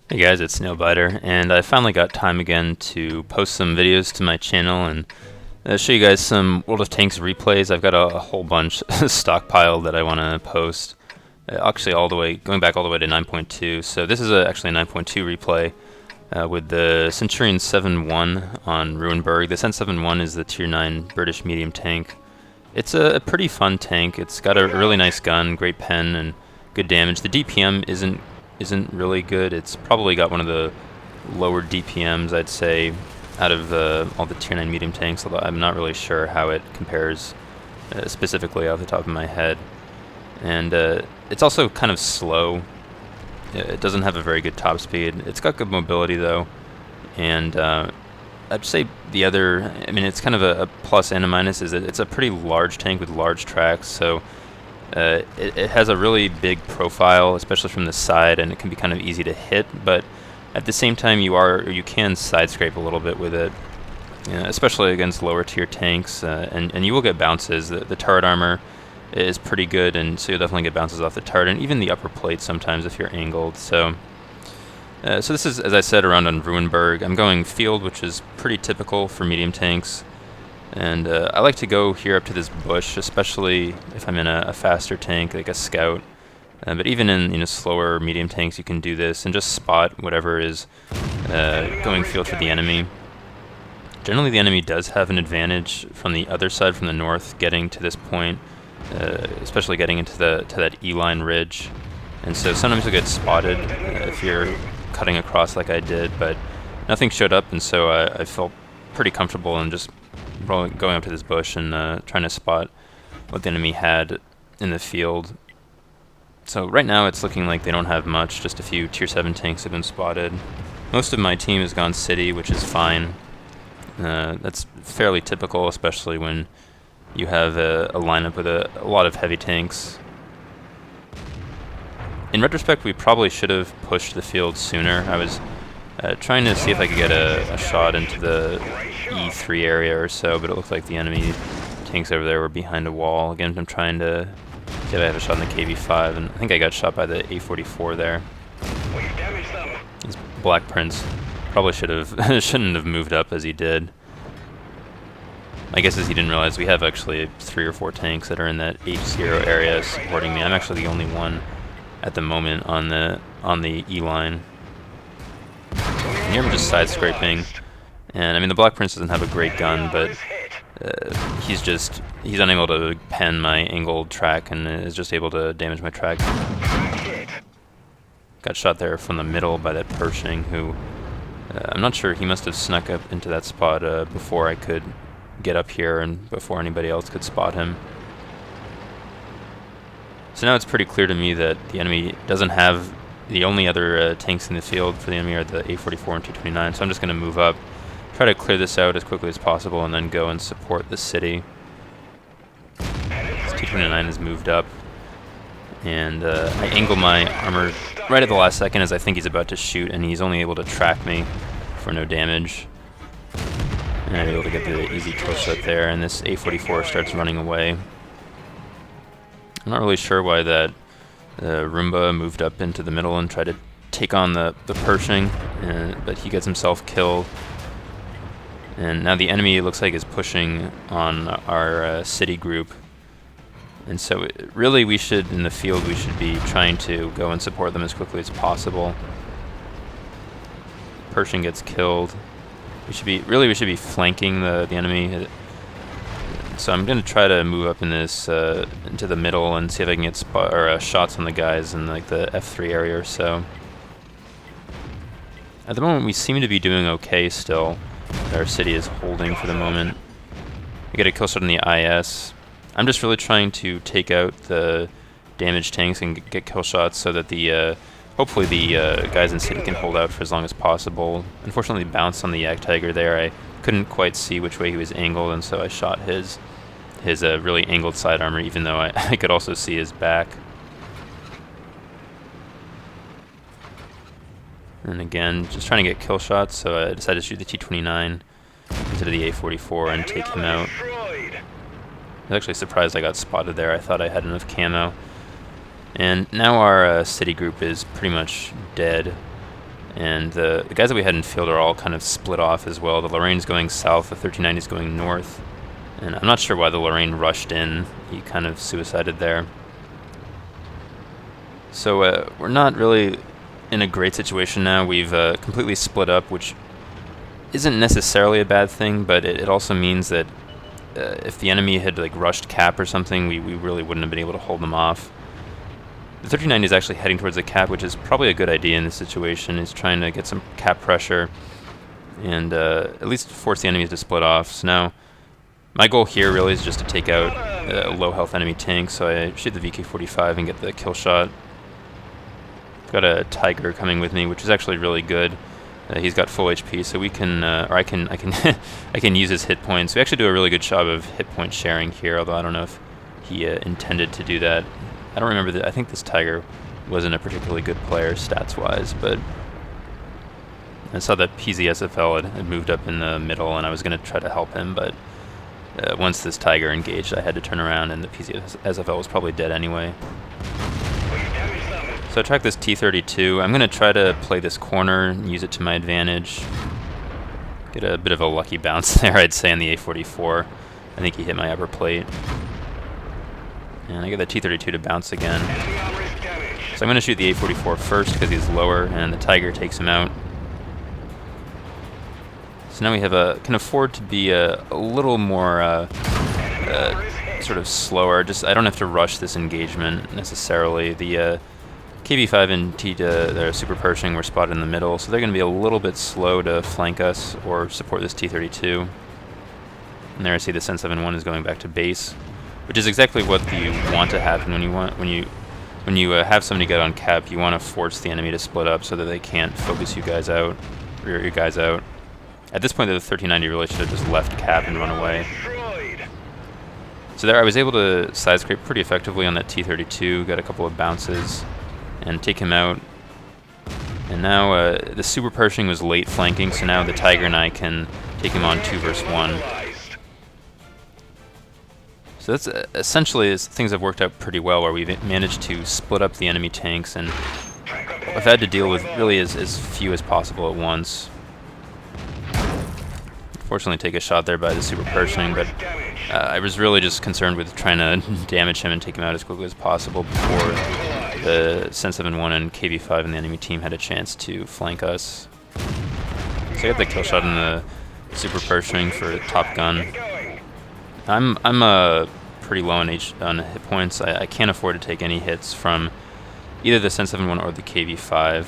Hey guys, it's Snailbiter, and I finally got time again to post some videos to my channel and show you guys some World of Tanks replays. I've got a whole bunch stockpiled that I want to post, actually going back all the way to 9.2. So this is actually a 9.2 replay with the Centurion 7.1 on Ruinberg. The Cent 7.1 is the Tier 9 British medium tank. It's a pretty fun tank. It's got a really nice gun, great pen, and good damage. The DPM isn't really good. It's probably got one of the lower DPMs, I'd say, out of all the Tier 9 medium tanks, although I'm not really sure how it compares specifically off the top of my head. And it's also kind of slow. It doesn't have a very good top speed. It's got good mobility, though. And I'd say it's kind of a plus and a minus, is that it's a pretty large tank with large tracks, so it has a really big profile, especially from the side, and it can be kind of easy to hit, but at the same time you can side scrape a little bit with it, especially against lower tier tanks, and you will get bounces. The turret armor is pretty good, and so you'll definitely get bounces off the turret, and even the upper plate sometimes if you're angled. So this is, as I said, around on Ruinberg. I'm going field, which is pretty typical for medium tanks. And I like to go here up to this bush, especially if I'm in a faster tank, like a scout. But even in slower medium tanks, you can do this and just spot whatever is going field for the enemy. Generally, the enemy does have an advantage from the other side, from the north, getting to this point, especially getting into that E-line ridge. And so sometimes you'll get spotted if you're cutting across like I did, but nothing showed up, and so I felt pretty comfortable in just going up to this bush and trying to spot what the enemy had in the field. So right now it's looking like they don't have much, just a few tier 7 tanks have been spotted. Most of my team has gone city, which is fine. That's fairly typical, especially when you have a lineup with a lot of heavy tanks. In retrospect, we probably should have pushed the field sooner. I was trying to see if I could get a shot into the E3 area or so, but it looked like the enemy tanks over there were behind a wall. Again, I'm trying to see if I have a shot in the KV-5, and I think I got shot by the A44 there. This Black Prince probably shouldn't have moved up as he did. My guess is he didn't realize we have actually 3 or 4 tanks that are in that H0 area supporting me. I'm actually the only one at the moment on the E-line. And here I'm just side scraping, and I mean the Black Prince doesn't have a great gun, but he's unable to pen my angled track and is just able to damage my track. Got shot there from the middle by that Pershing, who I'm not sure, he must have snuck up into that spot before I could get up here and before anybody else could spot him. So now it's pretty clear to me that the enemy doesn't have the only other tanks in the field for the enemy are the A44 and 229, so I'm just going to move up, try to clear this out as quickly as possible, and then go and support the city. This 229 has moved up, and I angle my armor right at the last second as I think he's about to shoot, and he's only able to track me for no damage. And I'm able to get the easy kill shot there, and this A44 starts running away. I'm not really sure why that Roomba moved up into the middle and tried to take on the Pershing, but he gets himself killed. And now the enemy, it looks like, is pushing on our city group. And so really in the field, we should be trying to go and support them as quickly as possible. Pershing gets killed. We should be flanking the enemy. So I'm going to try to move up in this into the middle and see if I can get shots on the guys in like the F3 area or so. At the moment, we seem to be doing okay still. Our city is holding for the moment. We get a kill shot on the IS. I'm just really trying to take out the damaged tanks and get kill shots so that hopefully the guys in city can hold out for as long as possible. Unfortunately, bounced on the Yak Tiger there. I couldn't quite see which way he was angled, and so I shot his really angled side armor, even though I could also see his back. And again, just trying to get kill shots, so I decided to shoot the T-29 instead of the A-44 and take him out. I was actually surprised I got spotted there. I thought I had enough camo. And now our city group is pretty much dead. And the guys that we had in field are all kind of split off as well. The Lorraine's going south, the 1390's going north. And I'm not sure why the Lorraine rushed in. He kind of suicided there. So we're not really in a great situation now. We've completely split up, which isn't necessarily a bad thing, but it also means that if the enemy had like rushed cap or something, we really wouldn't have been able to hold them off. The 1390 is actually heading towards the cap, which is probably a good idea in this situation. He's trying to get some cap pressure and at least force the enemies to split off. So now my goal here really is just to take out a low health enemy tank, so I shoot the VK-45 and get the kill shot. Got a Tiger coming with me, which is actually really good. He's got full HP, so we can, or I can I can use his hit points. We actually do a really good job of hit point sharing here, although I don't know if he intended to do that. I don't remember that. I think this Tiger wasn't a particularly good player stats-wise, but I saw that PZSFL had moved up in the middle, and I was going to try to help him, but once this Tiger engaged, I had to turn around, and the PZSFL was probably dead anyway. So I track this T-32. I'm going to try to play this corner and use it to my advantage. Get a bit of a lucky bounce there, I'd say, on the A-44. I think he hit my upper plate. And I get the T-32 to bounce again. So I'm going to shoot the A-44 first because he's lower, and the Tiger takes him out. So now we have can afford to be a little more sort of slower. I don't have to rush this engagement necessarily. The KB5 and their Super Pershing were spotted in the middle, so they're going to be a little bit slow to flank us or support this T-32. And there I see the Sen 71 is going back to base, which is exactly what you want to happen when you have somebody get on cap. You want to force the enemy to split up so that they can't focus you guys out, or your guys out. At this point, the 1390 really should have just left cap and run away. So there I was able to side scrape pretty effectively on that T-32, got a couple of bounces, and take him out. And now the Super Pershing was late flanking, so now the Tiger and I can take him on 2 versus 1. So that's essentially things have worked out pretty well, where we've managed to split up the enemy tanks, and I've had to deal with really as few as possible at once. Fortunately, take a shot there by the Super Pershing, but I was really just concerned with trying to damage him and take him out as quickly as possible before the Sen 71 and KB5 and the enemy team had a chance to flank us. So I got the kill shot in the Super Pershing for Top Gun. I'm pretty low on hit points. I can't afford to take any hits from either the Sen 71 or the KB5.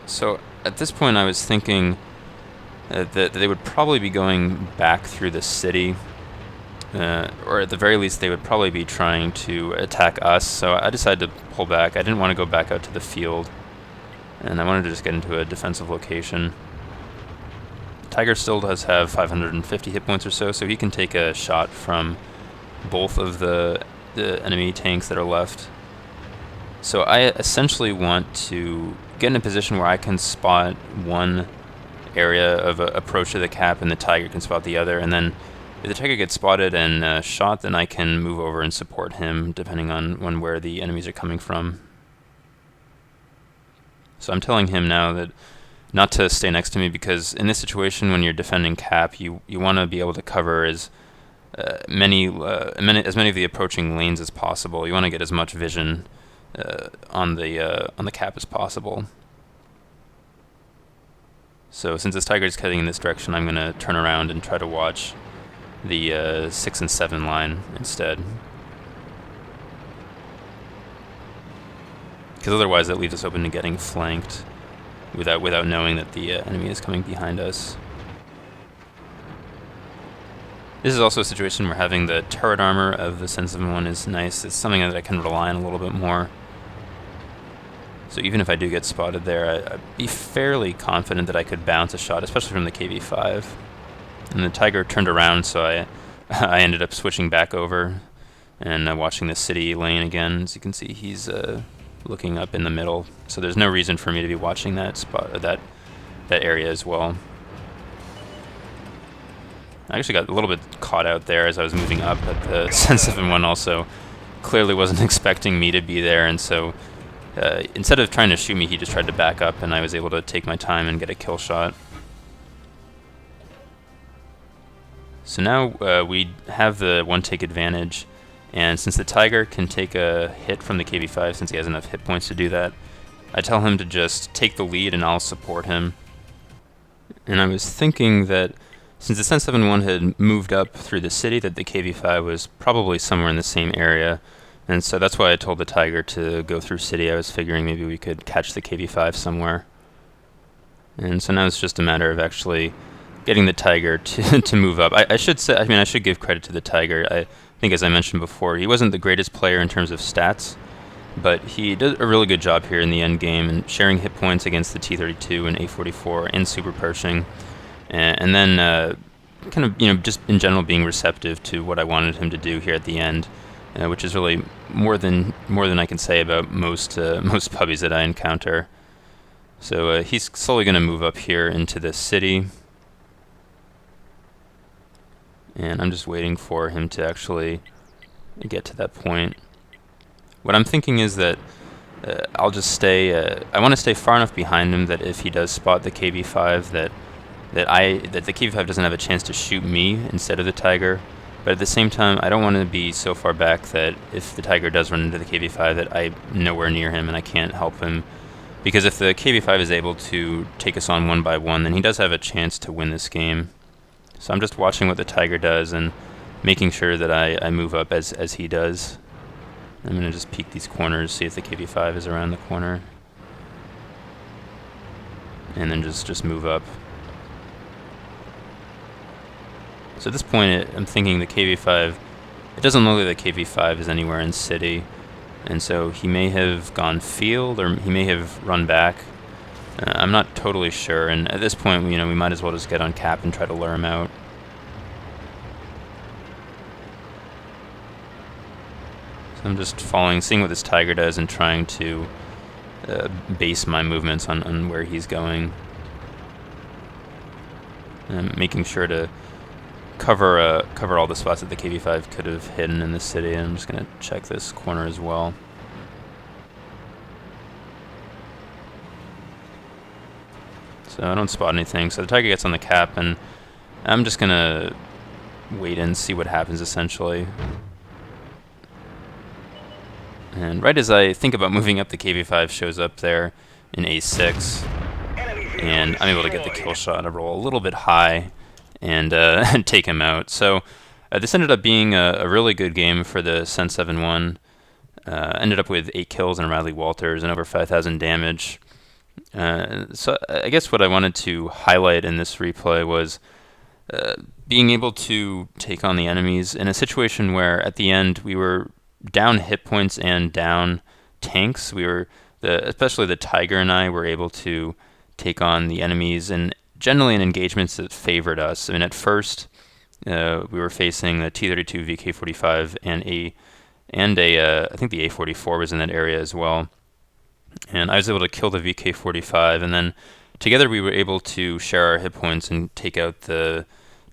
So at this point, I was thinking that they would probably be going back through the city, or at the very least they would probably be trying to attack us, so I decided to pull back. I didn't want to go back out to the field, and I wanted to just get into a defensive location. Tiger still does have 550 hit points or so, so he can take a shot from both of the enemy tanks that are left. So I essentially want to get in a position where I can spot one area of approach to the cap and the Tiger can spot the other, and then if the Tiger gets spotted and shot, then I can move over and support him depending on where the enemies are coming from. So I'm telling him now that not to stay next to me, because in this situation when you're defending cap, you want to be able to cover as many of the approaching lanes as possible. You want to get as much vision on the cap as possible. So since this Tiger is heading in this direction, I'm going to turn around and try to watch the 6 and 7 line instead. Because otherwise that leaves us open to getting flanked without knowing that the enemy is coming behind us. This is also a situation where having the turret armor of the Sen 71 is nice. It's something that I can rely on a little bit more. So even if I do get spotted there, I'd be fairly confident that I could bounce a shot, especially from the KB5. And the Tiger turned around, so I ended up switching back over and watching the city lane again. As you can see, he's looking up in the middle, so there's no reason for me to be watching that spot, that area as well. I actually got a little bit caught out there as I was moving up, but the Sen 71 also clearly wasn't expecting me to be there, and so instead of trying to shoot me, he just tried to back up, and I was able to take my time and get a kill shot. So now we have the one-take advantage, and since the Tiger can take a hit from the KV-5, since he has enough hit points to do that, I tell him to just take the lead and I'll support him. And I was thinking that since the Sen-71 had moved up through the city, that the KV-5 was probably somewhere in the same area, and so that's why I told the Tiger to go through city. I was figuring maybe we could catch the KV-5 somewhere. And so now it's just a matter of actually getting the Tiger to move up. I should say, I should give credit to the Tiger. I think, as I mentioned before, he wasn't the greatest player in terms of stats, but he did a really good job here in the end game and sharing hit points against the T-32 and A-44 and super Pershing, and then kind of just in general being receptive to what I wanted him to do here at the end, which is really more than I can say about most puppies that I encounter. So he's slowly going to move up here into the city. And I'm just waiting for him to actually get to that point. What I'm thinking is that I'll just stay. I want to stay far enough behind him that if he does spot the KV-5, that the KV-5 doesn't have a chance to shoot me instead of the Tiger. But at the same time, I don't want to be so far back that if the Tiger does run into the KV-5, that I'm nowhere near him and I can't help him. Because if the KV-5 is able to take us on one by one, then he does have a chance to win this game. So I'm just watching what the Tiger does and making sure that I move up as he does. I'm going to just peek these corners, see if the KV-5 is around the corner. And then just move up. So at this point, I'm thinking the KV-5, it doesn't look like the KV-5 is anywhere in city. And so he may have gone field, or he may have run back. I'm not totally sure, and at this point, we might as well just get on cap and try to lure him out. So I'm just seeing what this Tiger does, and trying to base my movements on where he's going. And making sure to cover all the spots that the KV-5 could have hidden in the city, and I'm just going to check this corner as well. So I don't spot anything, so the Tiger gets on the cap, and I'm just going to wait and see what happens, essentially. And right as I think about moving up, the KV-5 shows up there in A6, and I'm able to get the kill shot. I roll a little bit high and take him out. So this ended up being a really good game for the Sen-71. Ended up with 8 kills and Radley-Walters and over 5,000 damage. So I guess what I wanted to highlight in this replay was being able to take on the enemies in a situation where at the end we were down hit points and down tanks. Especially the Tiger and I were able to take on the enemies, and generally in engagements that favored us. At first we were facing the T-32 VK-45 and I think the A-44 was in that area as well. And I was able to kill the VK-45, and then together we were able to share our hit points and take out the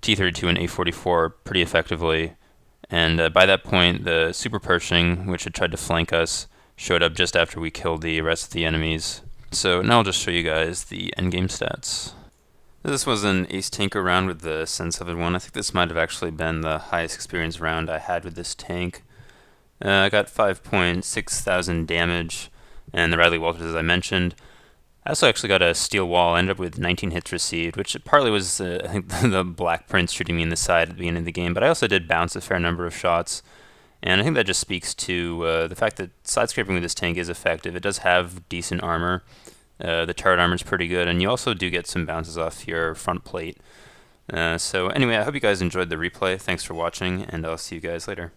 T-32 and A-44 pretty effectively. And by that point, the Super Pershing, which had tried to flank us, showed up just after we killed the rest of the enemies. So now I'll just show you guys the endgame stats. This was an ace tanker round with the Sen-71. I think this might have actually been the highest experience round I had with this tank. I got 5.6 thousand damage, and the Radley-Walters, as I mentioned. I also actually got a steel wall. I ended up with 19 hits received, which partly was, I think, the Black Prince shooting me in the side at the beginning of the game, but I also did bounce a fair number of shots. And I think that just speaks to the fact that side scraping with this tank is effective. It does have decent armor. The turret armor is pretty good, and you also do get some bounces off your front plate. So anyway, I hope you guys enjoyed the replay. Thanks for watching, and I'll see you guys later.